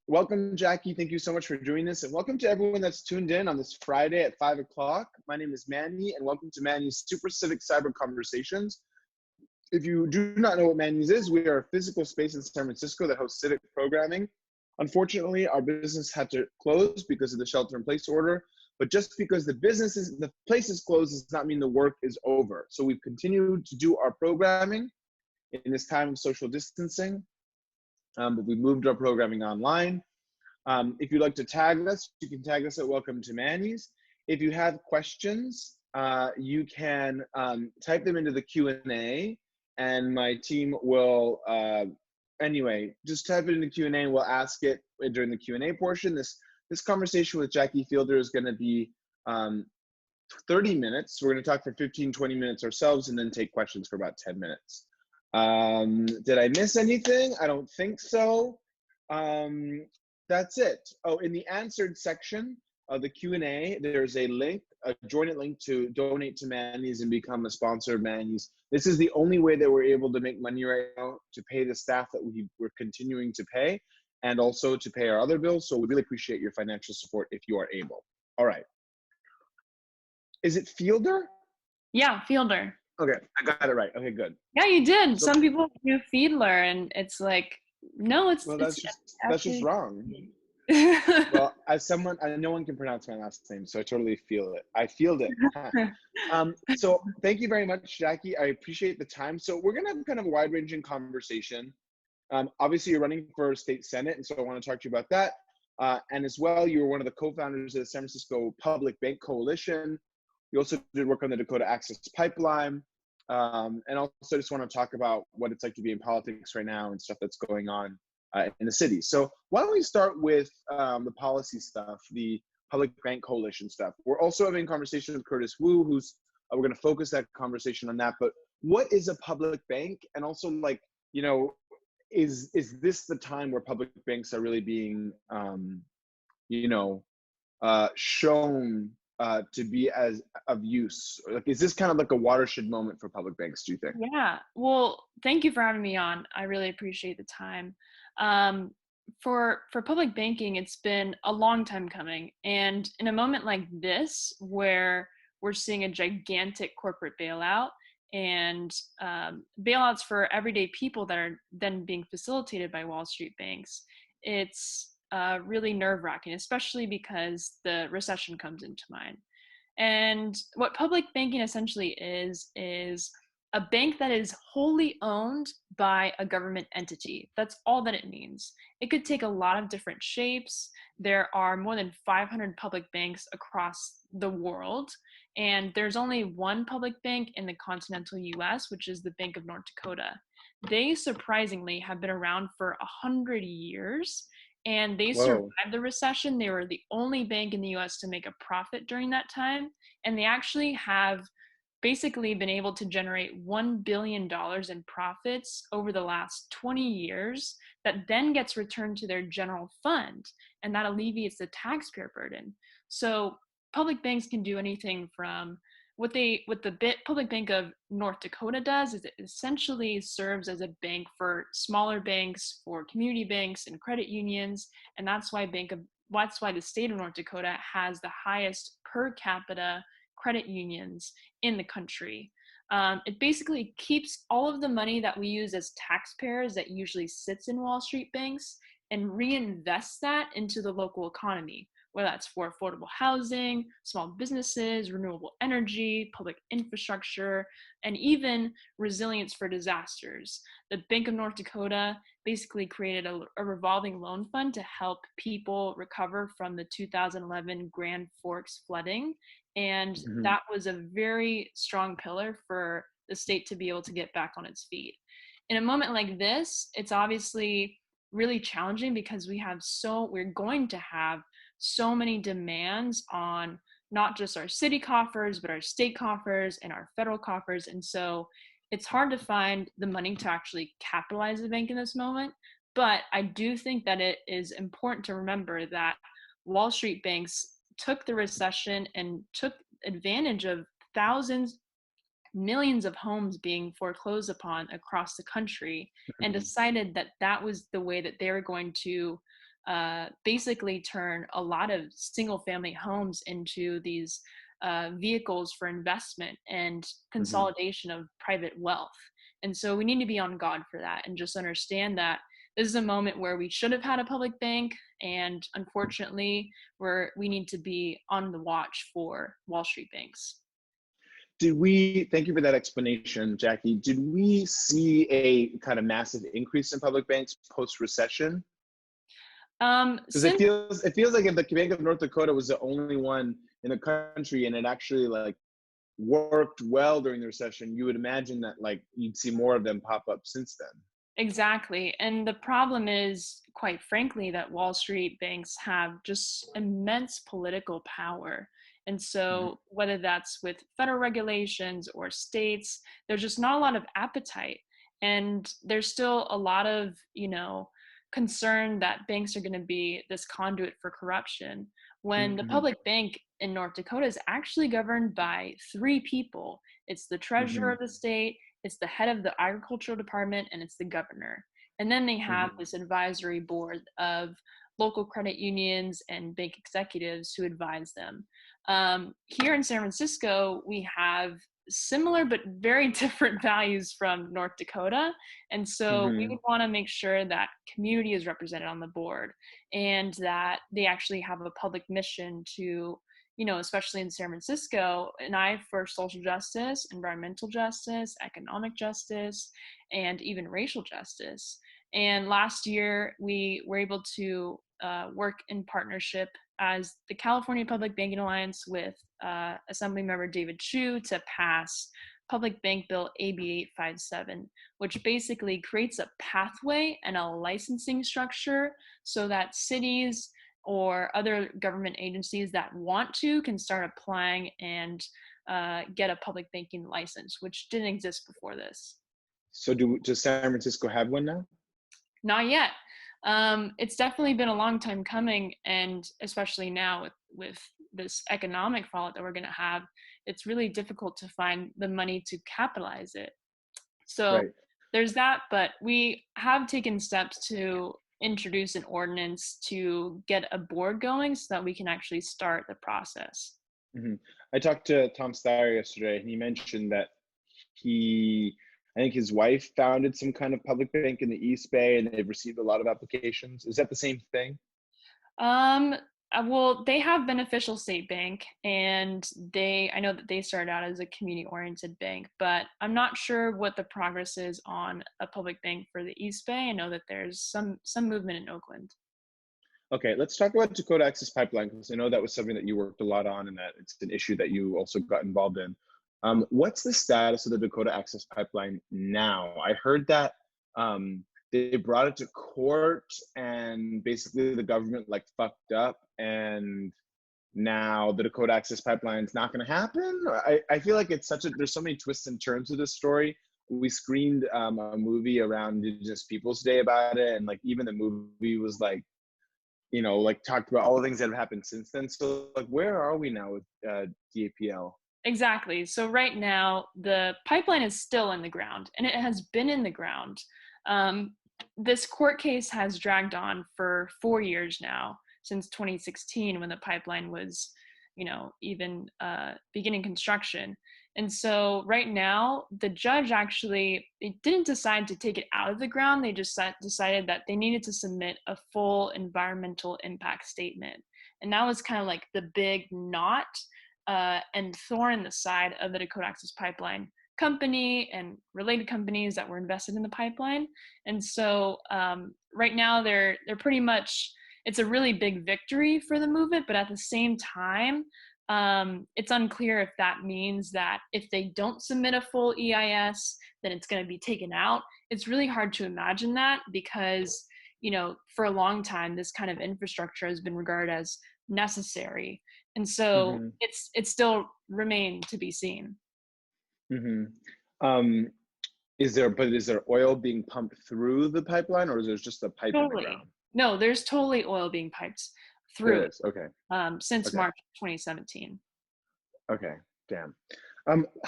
Welcome, Jackie. Thank you so much for doing this. And welcome to everyone that's tuned in on this Friday at 5 o'clock. My name is Manny, and welcome to Manny's Super Civic Cyber Conversations. If you do not know what Manny's is, we are a physical space in San Francisco that hosts civic programming. Unfortunately, our business had to close because of the shelter-in-place order. But just because the place is closed does not mean the work is over. So we've continued to do our programming in this time of social distancing. But we moved our programming online. If you'd like to tag us, you can tag us at Welcome to Manny's. If you have questions, you can type them into the Q&A, and my team will, anyway, just type it in the Q&A and we'll ask it during the Q&A portion. This conversation with Jackie Fielder is going to be 30 minutes. We're going to talk for 15, 20 minutes ourselves and then take questions for about 10 minutes. Did I miss anything? I don't think so. That's it. Oh, in the answered section of the Q&A, there's a link, a join it link to donate to Manny's and become a sponsor of Manny's. This is the only way that we're able to make money right now to pay the staff that we're continuing to pay and also to pay our other bills. So we really appreciate your financial support if you are able. All right. Is it Fielder? Yeah, Fielder. Okay, I got it right. Okay, good. Yeah, you did. So, some people do Fiedler, and it's like, no, it's well, that's just wrong. Well, as someone, no one can pronounce my last name, so I totally feel it. I feel it. So thank you very much, Jackie. I appreciate the time. So we're gonna have kind of a wide-ranging conversation. Obviously, you're running for state senate, and so I want to talk to you about that. And as well, you were one of the co-founders of the San Francisco Public Bank Coalition. You also did work on the Dakota Access Pipeline. And also just want to talk about what it's like to be in politics right now and stuff that's going on in the city. So why don't we start with the policy stuff, the Public Bank Coalition stuff. We're also having a conversation with Curtis Wu, who's, we're going to focus that conversation on that. But what is a public bank? And also, like, you know, is this the time where public banks are really being, you know, shown to be as of use? Like, is this kind of like a watershed moment for public banks, do you think? Yeah, well, thank you for having me on. I really appreciate the time. For public banking, it's been a long time coming. And in a moment like this, where we're seeing a gigantic corporate bailout and bailouts for everyday people that are then being facilitated by Wall Street banks, it's really nerve-wracking, especially because the recession comes into mind. And what public banking essentially is a bank that is wholly owned by a government entity. That's all that it means. It could take a lot of different shapes. There are more than 500 public banks across the world, and there's only one public bank in the continental US, which is the Bank of North Dakota. They surprisingly have been around for 100 years, and they survived the recession. They were the only bank in the US to make a profit during that time, and they actually have basically been able to generate $1 billion in profits over the last 20 years that then gets returned to their general fund, and that alleviates the taxpayer burden. So public banks can do anything from what the Public Bank of North Dakota does is it essentially serves as a bank for smaller banks, for community banks and credit unions, and that's why the state of North Dakota has the highest per capita credit unions in the country. It basically keeps all of the money that we use as taxpayers that usually sits in Wall Street banks and reinvests that into the local economy, whether that's for affordable housing, small businesses, renewable energy, public infrastructure, and even resilience for disasters. The Bank of North Dakota basically created a revolving loan fund to help people recover from the 2011 Grand Forks flooding. And that was a very strong pillar for the state to be able to get back on its feet. In a moment like this, it's obviously really challenging because we're going to have so many demands on not just our city coffers, but our state coffers and our federal coffers. And so it's hard to find the money to actually capitalize the bank in this moment. But I do think that it is important to remember that Wall Street banks took the recession and took advantage of millions of homes being foreclosed upon across the country and decided that that was the way that they were going to basically turn a lot of single family homes into these vehicles for investment and Hmm. consolidation of private wealth. And so we need to be on guard for that and just understand that this is a moment where we should have had a public bank. And unfortunately, we need to be on the watch for Wall Street banks. Thank you for that explanation, Jackie. Did we see a kind of massive increase in public banks post-recession? Because Since it feels like if the Bank of North Dakota was the only one in the country and it actually like worked well during the recession, you would imagine that like you'd see more of them pop up since then. Exactly. And the problem is, quite frankly, that Wall Street banks have just immense political power. And Hmm. so, whether that's with federal regulations or states, there's just not a lot of appetite. And there's still a lot of, concern that banks are going to be this conduit for corruption. When the Hmm. public bank in North Dakota is actually governed by three people, it's the treasurer Hmm. of the state, it's the head of the agricultural department, and it's the governor. And then they have Hmm. this advisory board of local credit unions and bank executives who advise them. Here in San Francisco, we have similar but very different values from North Dakota. And so we Hmm. would want to make sure that community is represented on the board and that they actually have a public mission to, especially in San Francisco, an eye for social justice, environmental justice, economic justice, and even racial justice. And last year, we were able to work in partnership as the California Public Banking Alliance with Assemblymember David Chu to pass Public Bank Bill AB 857, which basically creates a pathway and a licensing structure so that cities or other government agencies that want to can start applying and get a public banking license, which didn't exist before this. So does San Francisco have one now? Not yet. It's definitely been a long time coming, and especially now with this economic fallout that we're going to have, it's really difficult to find the money to capitalize it. So Right. there's that, but we have taken steps to introduce an ordinance to get a board going so that we can actually start the process. Hmm. I talked to Tom Steyer yesterday, and he mentioned that I think his wife founded some kind of public bank in the East Bay, and they've received a lot of applications. Is that the same thing? Um, well, they have Beneficial State Bank, and I know that they started out as a community-oriented bank, but I'm not sure what the progress is on a public bank for the East Bay. I know that there's some movement in Oakland. Okay, let's talk about Dakota Access Pipeline because I know that was something that you worked a lot on and that it's an issue that you also got involved in. What's the status of the Dakota Access Pipeline now? I heard that they brought it to court and basically the government like fucked up and now the Dakota Access Pipeline is not going to happen. I feel like there's so many twists and turns to this story. We screened a movie around Indigenous Peoples Day about it, and like even the movie was like like talked about all the things that have happened since then. So like, where are we now with DAPL? Exactly. So right now, the pipeline is still in the ground, and it has been in the ground. Um, this court case has dragged on for 4 years now, since 2016, when the pipeline was, even beginning construction. And so right now, the judge actually they didn't decide to take it out of the ground. They just decided that they needed to submit a full environmental impact statement, and that was kind of like the big knot and thorn in the side of the Dakota Access Pipeline company and related companies that were invested in the pipeline. And so right now they're pretty much, it's a really big victory for the movement, but at the same time, it's unclear if that means that if they don't submit a full EIS, then it's going to be taken out. It's really hard to imagine that because, for a long time, this kind of infrastructure has been regarded as necessary. And so Mm-hmm. it's still remain to be seen. Mm-hmm. Um, is there oil being pumped through the pipeline, or is there just a pipe in the Totally. ground? No, there's totally oil being piped through There it is. Okay. since Okay. March 2017. Okay. Damn.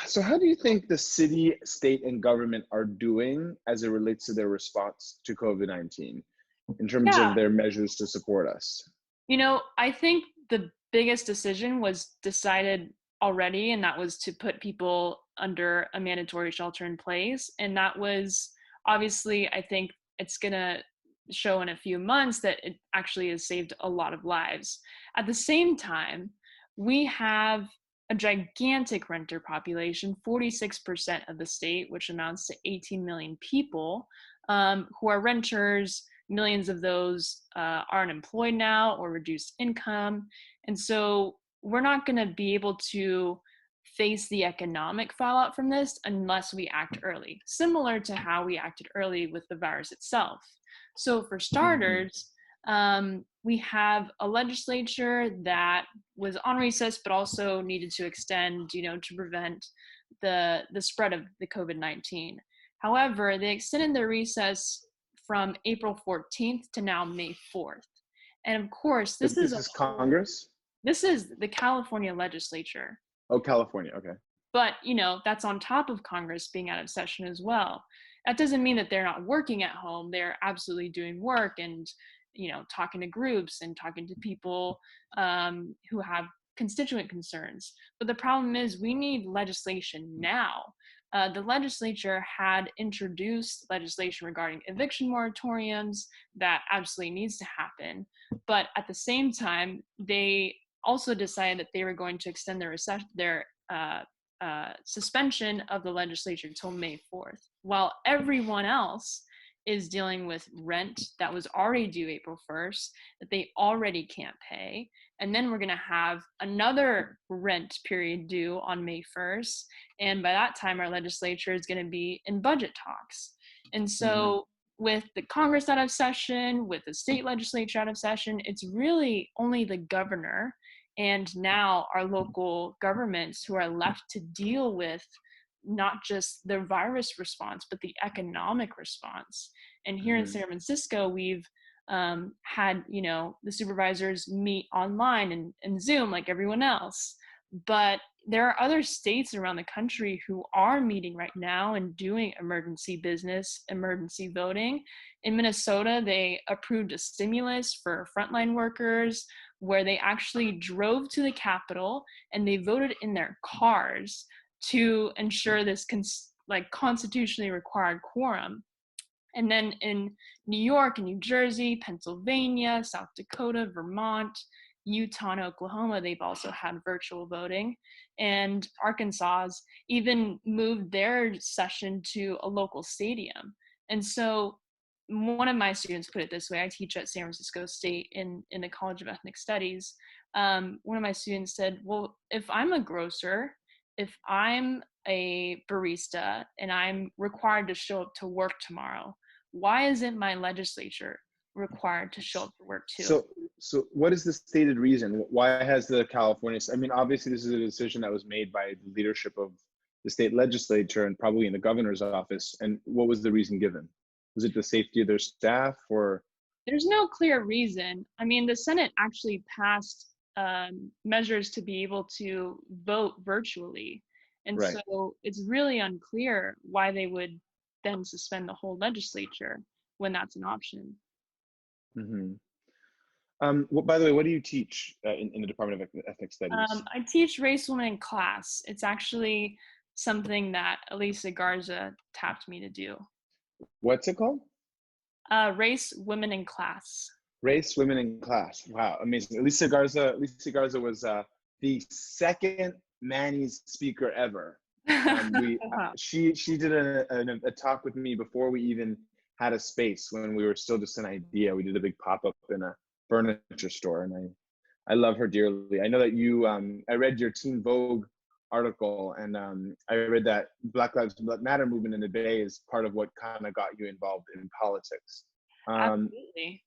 So how do you think the city, state, and government are doing as it relates to their response to COVID-19? in terms Yeah. of their measures to support us? I think the biggest decision was decided already, and that was to put people under a mandatory shelter in place. And that was obviously, I think it's going to show in a few months that it actually has saved a lot of lives. At the same time, we have a gigantic renter population, 46% of the state, which amounts to 18 million people, who are renters. Millions of those are unemployed now or reduced income. And so we're not going to be able to face the economic fallout from this unless we act early, similar to how we acted early with the virus itself. So for Mm-hmm. starters, we have a legislature that was on recess, but also needed to extend, to prevent the spread of the COVID-19. However, they extended their recess from April 14th to now May 4th. And of course, This is Congress? this is the California legislature. Oh, California. Okay. But, that's on top of Congress being out of session as well. That doesn't mean that they're not working at home. They're absolutely doing work and, talking to groups and talking to people who have constituent concerns. But the problem is we need legislation now. The legislature had introduced legislation regarding eviction moratoriums that absolutely needs to happen. But at the same time, they also decided that they were going to extend their suspension of the legislature until May 4th, while everyone else is dealing with rent that was already due April 1st that they already can't pay. And then we're going to have another rent period due on May 1st. And by that time, our legislature is going to be in budget talks. And so with the Congress out of session, with the state legislature out of session, it's really only the governor and now our local governments who are left to deal with not just the virus response, but the economic response. And here in San Francisco, we've had, the supervisors meet online and Zoom like everyone else. But there are other states around the country who are meeting right now and doing emergency business, emergency voting. In Minnesota, they approved a stimulus for frontline workers where they actually drove to the Capitol and they voted in their cars to ensure this constitutionally required quorum. And then in New York and New Jersey, Pennsylvania, South Dakota, Vermont, Utah, and Oklahoma, they've also had virtual voting. And Arkansas even moved their session to a local stadium. And so one of my students put it this way. I teach at San Francisco State in the College of Ethnic Studies. One of my students said, well, if I'm a grocer, if I'm a barista and I'm required to show up to work tomorrow, why isn't my legislature required to show up to work too? So what is the stated reason? Why has the California, I mean, obviously this is a decision that was made by the leadership of the state legislature and probably in the governor's office. And what was the reason given? Was it the safety of their staff or? There's no clear reason. I mean, the Senate actually passed measures to be able to vote virtually. And Right. so it's really unclear why they would then suspend the whole legislature when that's an option. Well, by the way, what do you teach in the Department of Ethnic Studies? I teach race, women, and class. It's actually something that Elisa Garza tapped me to do. What's it called? Race, women, and class. Race, women, and class. Wow, amazing. Elisa Garza was the second Manny's speaker ever. Wow. She did a talk with me before we even had a space, when we were still just an idea. We did a big pop-up in a furniture store, and I love her dearly. I know that you I read your Teen Vogue article, and I read that Black Lives Matter movement in the Bay is part of what kind of got you involved in politics. Absolutely.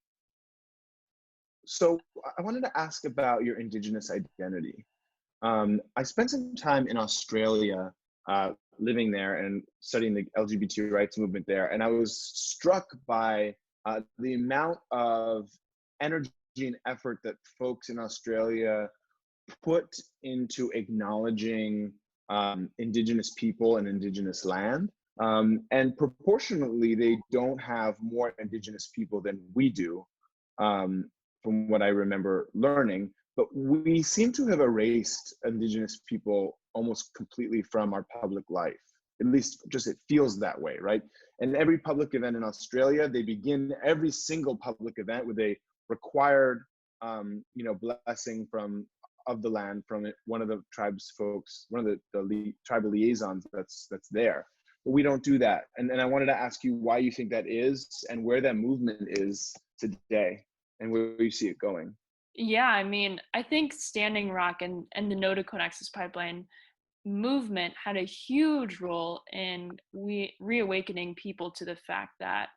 So I wanted to ask about your Indigenous identity. I spent some time in Australia living there and studying the LGBT rights movement there, and I was struck by the amount of energy and effort that folks in Australia put into acknowledging Indigenous people and Indigenous land. And proportionately, they don't have more Indigenous people than we do, from what I remember learning. But we seem to have erased Indigenous people almost completely from our public life. At least just it feels that way, right? And every public event in Australia, they begin every single public event with a required, blessing from of the land from one of the tribes folks, one of the tribal liaisons that's there. But we don't do that. And I wanted to ask you why you think that is and where that movement is today and where you see it going. Yeah, I mean, I think Standing Rock and the No to Codexis pipeline movement had a huge role in reawakening people to the fact that,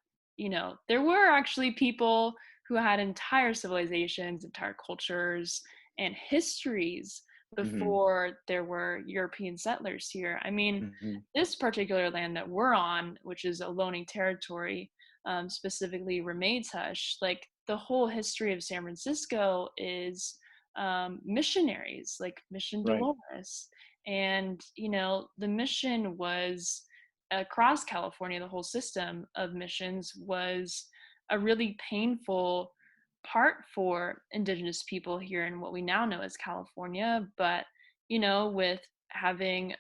there were actually people who had entire civilizations, entire cultures, and histories Mm-hmm. before there were European settlers here. I mean, Mm-hmm. this particular land that we're on, which is Ohlone territory, specifically Ramaytush, like the whole history of San Francisco is missionaries, like Mission Right. Dolores. And, the mission was across California, the whole system of missions was a really painful part for Indigenous people here in what we now know as California. But, with having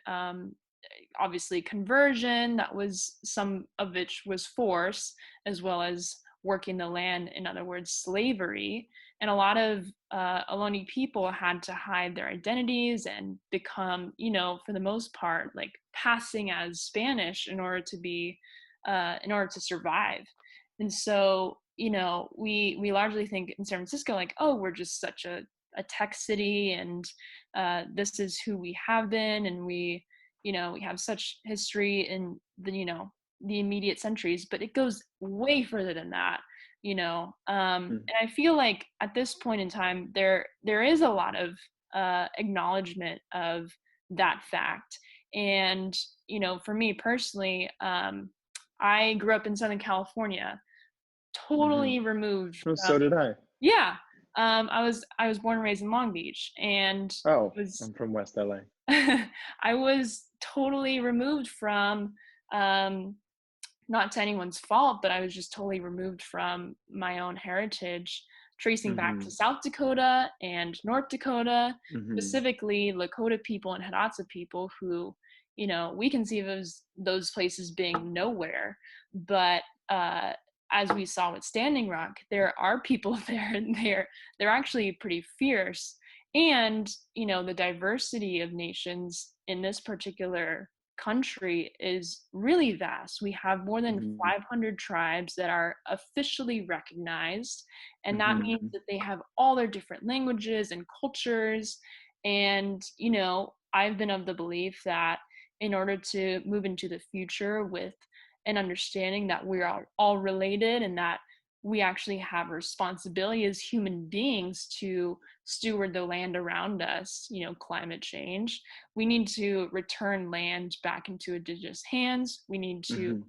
obviously conversion, that was some of which was force, as well as working the land, in other words, slavery. And a lot of Ohlone people had to hide their identities and become, for the most part, like passing as Spanish in order to be, in order to survive. And so, we largely think in San Francisco, like, oh, we're just such a tech city, and this is who we have been, and we have such history in the immediate centuries, but it goes way further than that. And I feel like at this point in time, there is a lot of acknowledgement of that fact. And for me personally, I grew up in Southern California, Mm-hmm. totally removed Oh, from. so did I. Yeah, I was born and raised in Long Beach, and Oh, was I'm from West LA. I was totally removed from, um, not to anyone's fault, but I was just totally removed from my own heritage, tracing back Mm-hmm. to South Dakota and North Dakota, Mm-hmm. specifically Lakota people and Hidatsa people who, we conceive of those places being nowhere. But as we saw with Standing Rock, there are people there, and they're actually pretty fierce. And the diversity of nations in this particular country is really vast. We have more than Mm-hmm. 500 tribes that are officially recognized, and that means Mm-hmm. that they have all their different languages and cultures. And I've been of the belief that in order to move into the future with an understanding that we are all related, and that we actually have a responsibility as human beings to steward the land around us, climate change. We need to return land back into Indigenous hands. We need to Mm-hmm.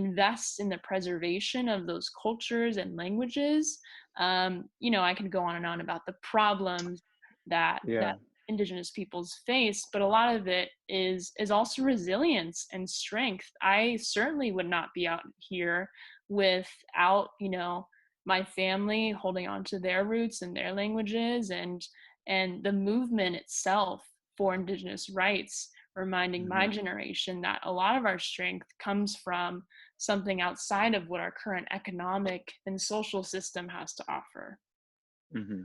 invest in the preservation of those cultures and languages. I could go on and on about the problems that Yeah. Indigenous peoples face, but a lot of it is also resilience and strength. I certainly would not be out here without my family holding on to their roots and their languages, and the movement itself for Indigenous rights, reminding my Mm-hmm. generation that a lot of our strength comes from something outside of what our current economic and social system has to offer. Mm-hmm.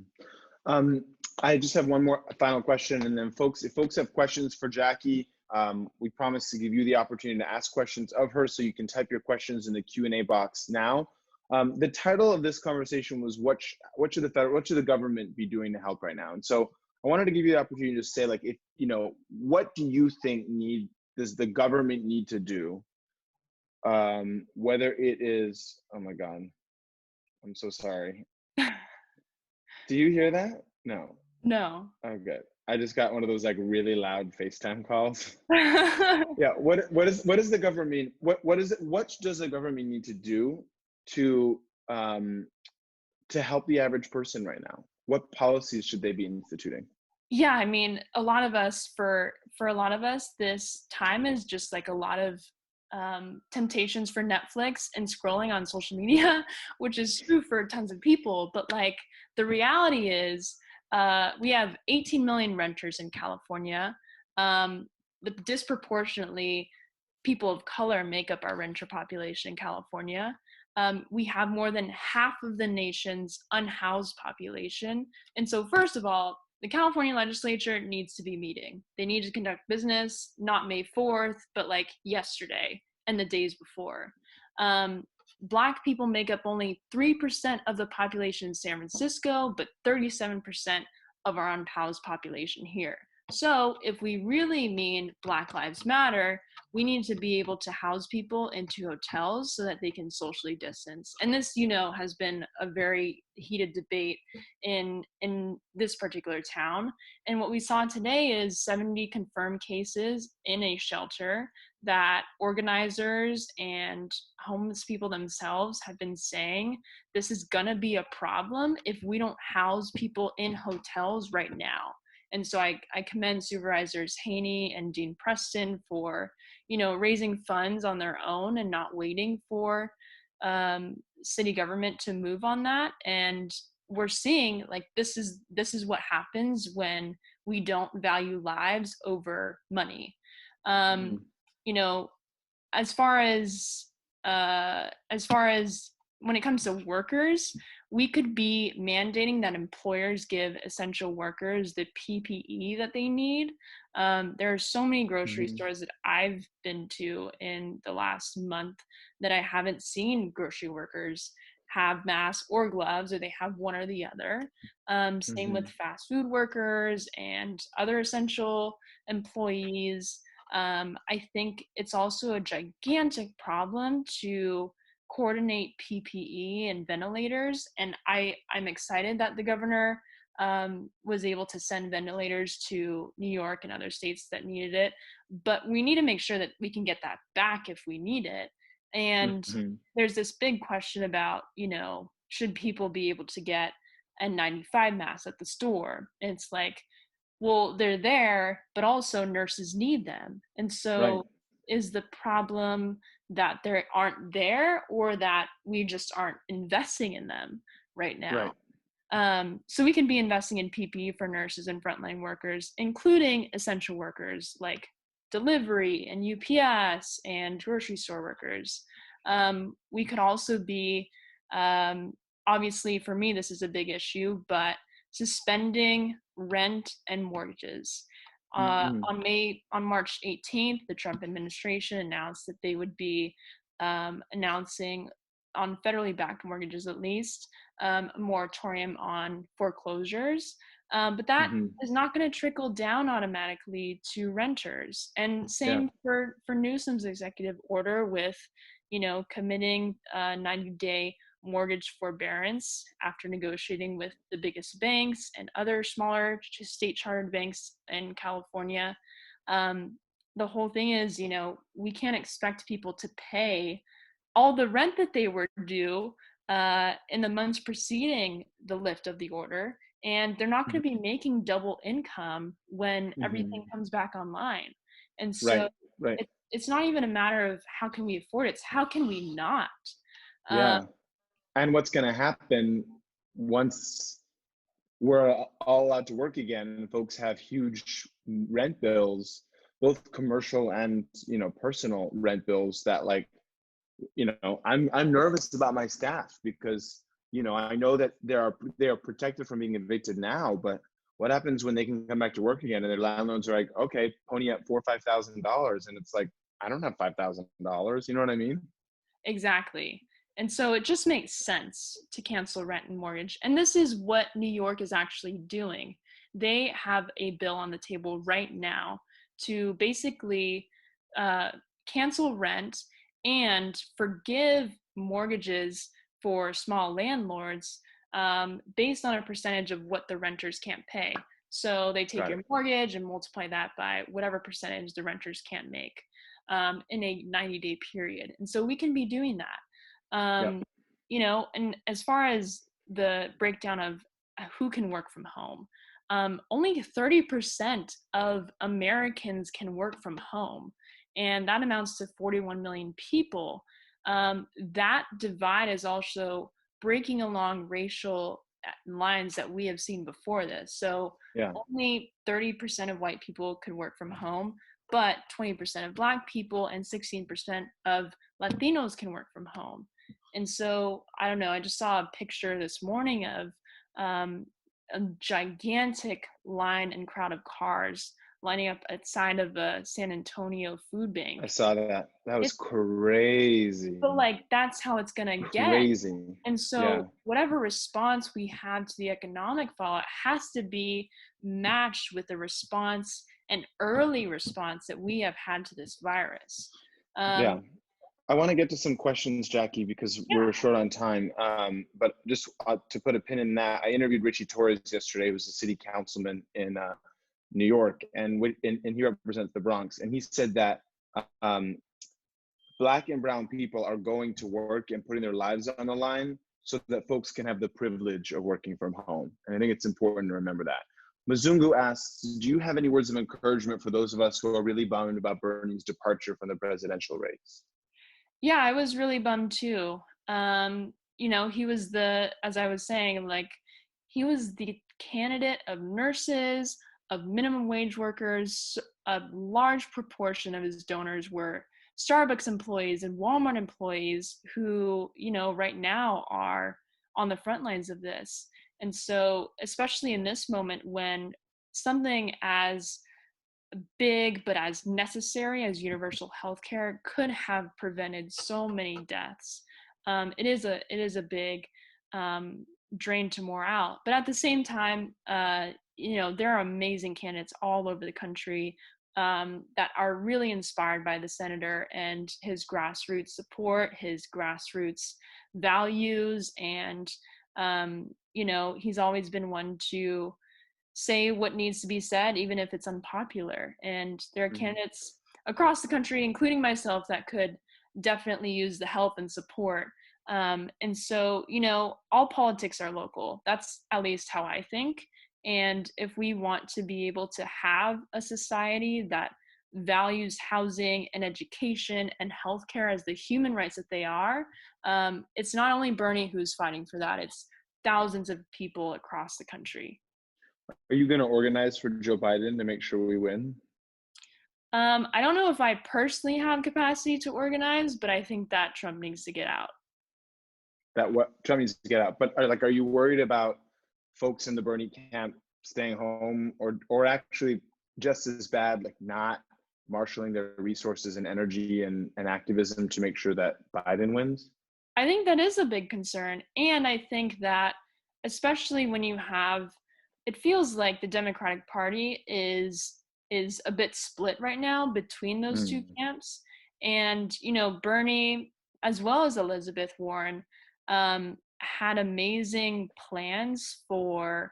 Um, I just have one more final question, and then if folks have questions for Jackie, we promise to give you the opportunity to ask questions of her, so you can type your questions in the Q&A box now. The title of this conversation was what should the government be doing to help right now? And so I wanted to give you the opportunity to say, like, if what do you think does the government need to do? Whether it is, oh my God, I'm so sorry. Do you hear that? No. No. Oh, good. I just got one of those like really loud FaceTime calls. Yeah. What is the government? What is it? What does the government need to do to um, to help the average person right now? What policies should they be instituting? Yeah, I mean, a lot of us, for a lot of us, this time is just like a lot of temptations for Netflix and scrolling on social media, which is true for tons of people. But like the reality is, we have 18 million renters in California. Disproportionately, people of color make up our renter population in California. We have more than half of the nation's unhoused population. And so, first of all, the California legislature needs to be meeting. They need to conduct business, not May 4th, but like yesterday and the days before. Black people make up only 3% of the population in San Francisco, but 37% of our unhoused population here. So if we really mean Black Lives Matter, we need to be able to house people into hotels so that they can socially distance. And this, has been a very heated debate in this particular town. And what we saw today is 70 confirmed cases in a shelter that organizers and homeless people themselves have been saying this is gonna be a problem if we don't house people in hotels right now. And so I commend Supervisors Haney and Dean Preston for, raising funds on their own and not waiting for city government to move on that. And we're seeing like this is what happens when we don't value lives over money. As far as when it comes to workers, we could be mandating that employers give essential workers the PPE that they need. There are so many grocery stores that I've been to in the last month that I haven't seen grocery workers have masks or gloves, or they have one or the other. Same with fast food workers and other essential employees. I think it's also a gigantic problem to coordinate PPE and ventilators. And I'm excited that the governor was able to send ventilators to New York and other states that needed it. But we need to make sure that we can get that back if we need it. And there's this big question about, should people be able to get N95 masks at the store? And it's like, well, they're there, but also nurses need them. And so is the problem that they aren't there, or that we just aren't investing in them right now? So we can be investing in PPE for nurses and frontline workers, including essential workers like delivery and UPS and grocery store workers. We could also be, obviously for me, this is a big issue, but suspending rent and mortgages. On March 18th, the Trump administration announced that they would be announcing, on federally backed mortgages at least, a moratorium on foreclosures. But that is not going to trickle down automatically to renters. And same for Newsom's executive order with, committing a 90-day mortgage forbearance after negotiating with the biggest banks and other smaller state chartered banks in California. The whole thing is, we can't expect people to pay all the rent that they were due in the months preceding the lift of the order. And they're not going to be making double income when everything comes back online. And so it's not even a matter of how can we afford it, it's how can we not? And what's going to happen once we're all allowed to work again and folks have huge rent bills, both commercial and, personal rent bills that I'm nervous about my staff because, I know that they are protected from being evicted now, but what happens when they can come back to work again and their landlords are like, okay, pony up $4,000 or $5,000. And it's like, I don't have $5,000. You know what I mean? Exactly. And so it just makes sense to cancel rent and mortgage. And this is what New York is actually doing. They have a bill on the table right now to basically cancel rent and forgive mortgages for small landlords based on a percentage of what the renters can't pay. So they take your mortgage and multiply that by whatever percentage the renters can't make in a 90-day period. And so we can be doing that. And as far as the breakdown of who can work from home, only 30% of Americans can work from home. and that amounts to 41 million people. That divide is also breaking along racial lines that we have seen before this. So Yeah. only 30% of white people could work from home, but 20% of Black people and 16% of Latinos can work from home. And so, I don't know, I just saw a picture this morning of a gigantic line and crowd of cars lining up outside of a San Antonio food bank. I saw that. That was It's, crazy. but like, that's how it's going to get. Crazy. And Yeah. so whatever response we have to the economic fallout has to be matched with the response, an early response that we have had to this virus. Yeah. I want to get to some questions, Jackie, because Yeah. we're short on time. But just to put a pin in that, I interviewed Richie Torres yesterday, who's a city councilman in New York, and he represents the Bronx. And he said that Black and brown people are going to work and putting their lives on the line so that folks can have the privilege of working from home. And I think it's important to remember that. Mzungu asks, do you have any words of encouragement for those of us who are really bummed about Bernie's departure from the presidential race? Yeah, I was really bummed too. He was as I was saying, like, he was the candidate of nurses, of minimum wage workers. A large proportion of his donors were Starbucks employees and Walmart employees who, right now are on the front lines of this. And so, especially in this moment when something as big but as necessary as universal health care could have prevented so many deaths. It is a big drain to morale. But at the same time, there are amazing candidates all over the country that are really inspired by the senator and his grassroots support, his grassroots values, and he's always been one to say what needs to be said, even if it's unpopular. And there are candidates across the country, including myself, that could definitely use the help and support. And so, all politics are local. That's at least how I think. And if we want to be able to have a society that values housing and education and healthcare as the human rights that they are, it's not only Bernie who's fighting for that, it's thousands of people across the country. Are you going to organize for Joe Biden to make sure we win? I don't know if I personally have capacity to organize, but I think that Trump needs to get out. That what Trump needs to get out. But are you worried about folks in the Bernie camp staying home, or actually just as bad, like not marshaling their resources and energy and activism to make sure that Biden wins? I think that is a big concern. And I think that especially when you have, it feels like the Democratic Party is a bit split right now between those two camps. And, Bernie, as well as Elizabeth Warren, had amazing plans for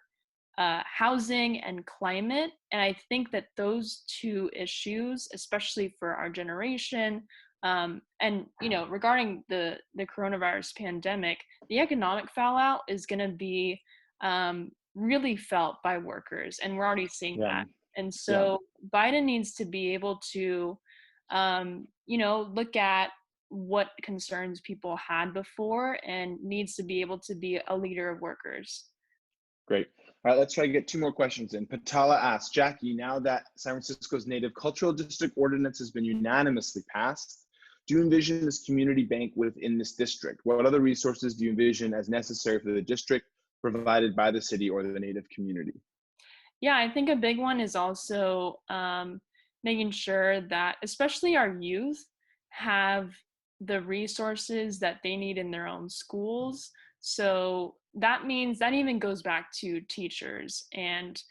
housing and climate. And I think that those two issues, especially for our generation, and regarding the coronavirus pandemic, the economic fallout is going to be really felt by workers, and we're already seeing that. And so Biden needs to be able to look at what concerns people had before and needs to be able to be a leader of workers. Great. All right, let's try to get two more questions in. Patala asks, Jackie, now that San Francisco's Native Cultural District Ordinance has been unanimously passed, do you envision this community bank within this district? What other resources do you envision as necessary for the district provided by the city or the Native community? Yeah, I think a big one is also making sure that especially our youth have the resources that they need in their own schools. So that means that even goes back to teachers, and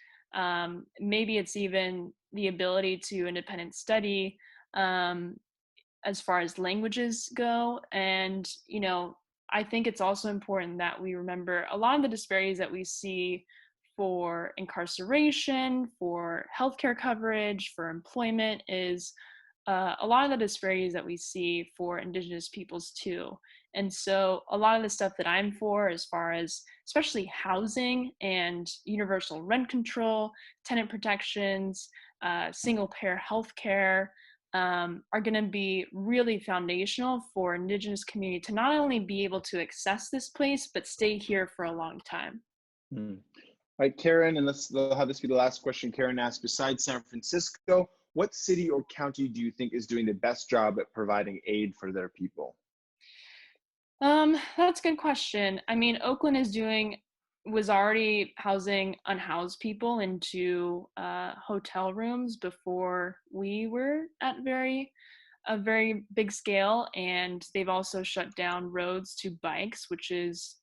maybe it's even the ability to independent study as far as languages go. And, I think it's also important that we remember a lot of the disparities that we see for incarceration, for healthcare coverage, for employment is a lot of the disparities that we see for Indigenous peoples too. And so a lot of the stuff that I'm for, as far as especially housing and universal rent control, tenant protections, single payer healthcare, are going to be really foundational for Indigenous community to not only be able to access this place, but stay here for a long time. Hmm. All right, Karen, and let's have this be the last question Karen asked. Besides San Francisco, what city or county do you think is doing the best job at providing aid for their people? That's a good question. I mean, Oakland was already housing unhoused people into hotel rooms before we were at a very big scale, and they've also shut down roads to bikes, which is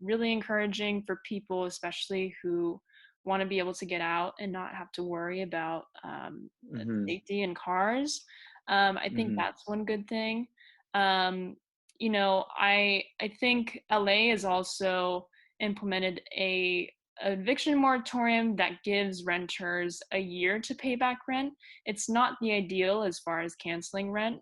really encouraging for people, especially who want to be able to get out and not have to worry about Mm-hmm. safety in cars. I think Mm-hmm. that's one good thing. Um, I think LA has also implemented a eviction moratorium that gives renters a year to pay back rent. It's not the ideal as far as canceling rent.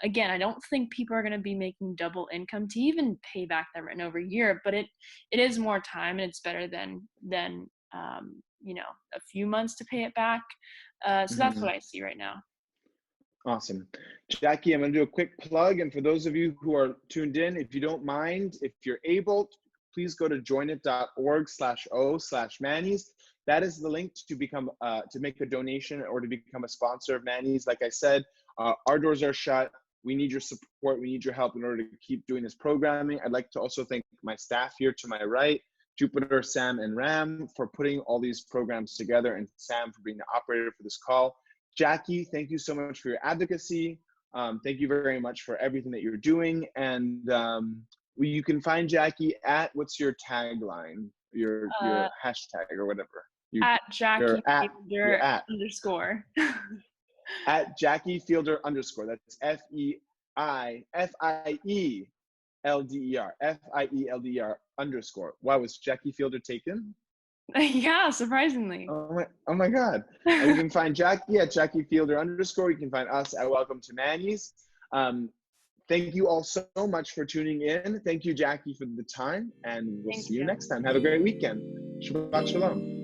Again, I don't think people are going to be making double income to even pay back that rent over a year, but it is more time, and it's better than a few months to pay it back. So that's Mm-hmm. what I see right now. Awesome. Jackie, I'm going to do a quick plug. And for those of you who are tuned in, if you don't mind, if you're able, please go to joinit.org/o/Manny's. That is the link to become to make a donation or to become a sponsor of Manny's. Like I said, our doors are shut. We need your support. We need your help in order to keep doing this programming. I'd like to also thank my staff here to my right, Jupiter, Sam, and Ram, for putting all these programs together, and Sam for being the operator for this call. Jackie, thank you so much for your advocacy. Thank you very much for everything that you're doing. And you can find Jackie at, what's your tagline, your hashtag or whatever? At Jackie you're Fielder at underscore. at Jackie Fielder underscore. That's FIELDER underscore. Why was Jackie Fielder taken? Yeah, surprisingly. Oh my God. And you can find Jackie at Jackie Fielder underscore. You can find us at Welcome to Manny's. Thank you all so much for tuning in. Thank you, Jackie, for the time, and we'll see you next time. Have a great weekend. Shabbat Shalom.